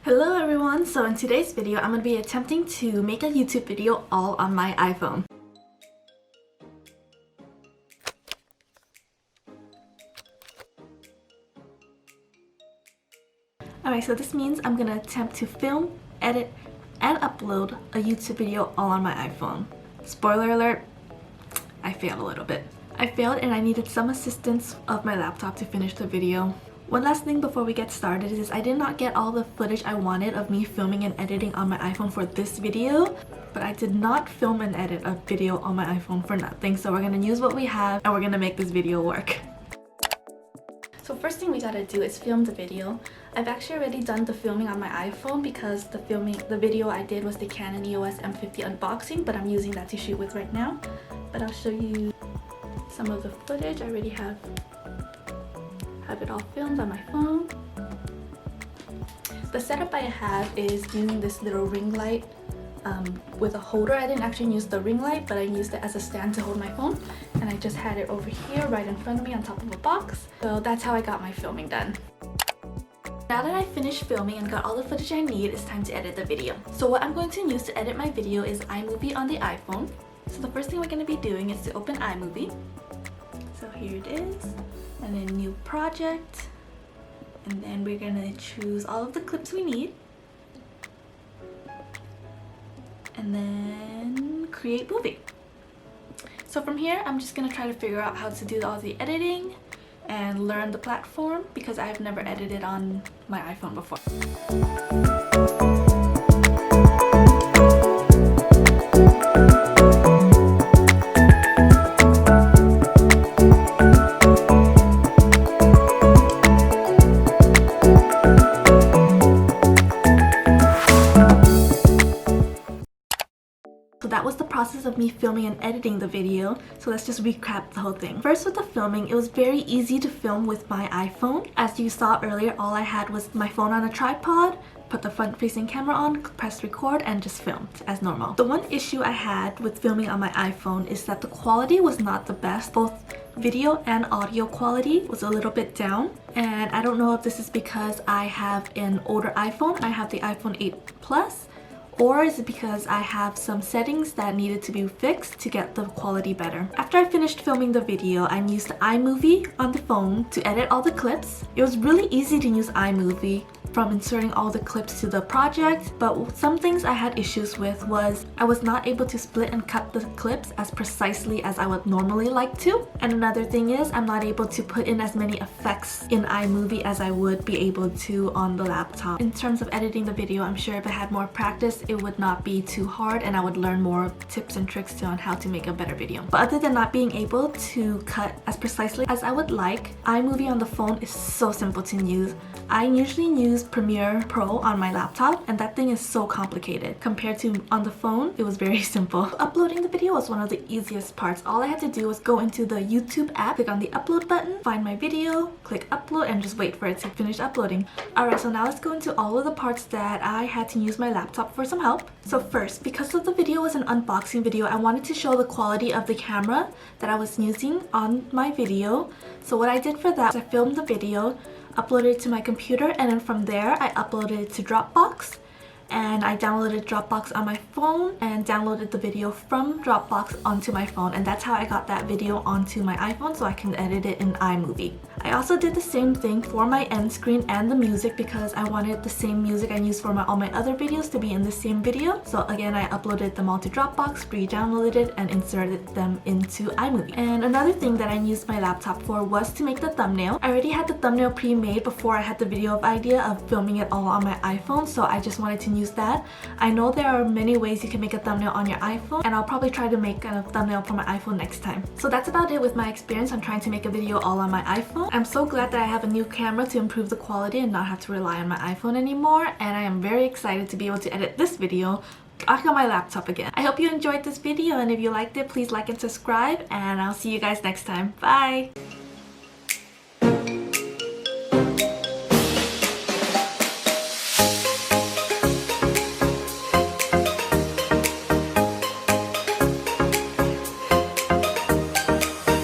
Hello everyone, so in today's video I'm going to be attempting to make a YouTube video all on my iPhone. Alright, so this means I'm going to attempt to film, edit, and upload a YouTube video all on my iPhone. Spoiler alert, I failed a little bit. I failed and I needed some assistance of my laptop to finish the video. One last thing before we get started is I did not get all the footage I wanted of me filming and editing on my iPhone for this video, but I did not film and edit a video on my iPhone for nothing, so we're gonna use what we have and we're gonna make this video work. So first thing we gotta do is film the video. I've actually already done the filming on my iPhone because the video I did was the Canon EOS M50 unboxing, but I'm using that to shoot with right now. But I'll show you some of the footage. I already have it all filmed on my phone. The setup I have is using this little ring light with a holder. I didn't actually use the ring light, but I used it as a stand to hold my phone, and I just had it over here right in front of me on top of a box. So that's how I got my filming done. Now that I finished filming and got all the footage I need, it's time to edit the video. So what I'm going to use to edit my video is iMovie on the iPhone. So the first thing we're going to be doing is to open iMovie. So here it is, and then new project, and then we're gonna choose all of the clips we need, and then create movie. So from here I'm just gonna try to figure out how to do all the editing and learn the platform because I've never edited on my iPhone before. So that was the process of me filming and editing the video, so let's just recap the whole thing. First, with the filming, it was very easy to film with my iPhone. As you saw earlier, all I had was my phone on a tripod, put the front-facing camera on, press record, and just filmed as normal. The one issue I had with filming on my iPhone is that the quality was not the best. Both video and audio quality was a little bit down, and I don't know if this is because I have an older iPhone. I have the iPhone 8 Plus, or is it because I have some settings that needed to be fixed to get the quality better. After I finished filming the video, I used iMovie on the phone to edit all the clips. It was really easy to use iMovie, from inserting all the clips to the project, but some things I had issues with was I was not able to split and cut the clips as precisely as I would normally like to. And another thing is I'm not able to put in as many effects in iMovie as I would be able to on the laptop. In terms of editing the video, I'm sure if I had more practice, it would not be too hard and I would learn more tips and tricks on how to make a better video. But other than not being able to cut as precisely as I would like, iMovie on the phone is so simple to use. I usually use Premiere Pro on my laptop, and that thing is so complicated. Compared to on the phone, it was very simple. Uploading the video was one of the easiest parts. All I had to do was go into the YouTube app, click on the upload button, find my video, click upload, and just wait for it to finish uploading. Alright, so now let's go into all of the parts that I had to use my laptop for some help. So first, because the video was an unboxing video, I wanted to show the quality of the camera that I was using on my video. So what I did for that was I filmed the video, uploaded it to my computer, and then from there I uploaded it to Dropbox, and I downloaded Dropbox on my phone and downloaded the video from Dropbox onto my phone, and that's how I got that video onto my iPhone so I can edit it in iMovie. I also did the same thing for my end screen and the music because I wanted the same music I used for all my other videos to be in the same video. So again, I uploaded them all to Dropbox, re-downloaded it, and inserted them into iMovie. And another thing that I used my laptop for was to make the thumbnail. I already had the thumbnail pre-made before I had the video idea of filming it all on my iPhone, so I just wanted to use that. I know there are many ways you can make a thumbnail on your iPhone, and I'll probably try to make a thumbnail for my iPhone next time. So that's about it with my experience on trying to make a video all on my iPhone. I'm so glad that I have a new camera to improve the quality and not have to rely on my iPhone anymore, and I am very excited to be able to edit this video back on my laptop again. I hope you enjoyed this video, and if you liked it, please like and subscribe, and I'll see you guys next time. Bye!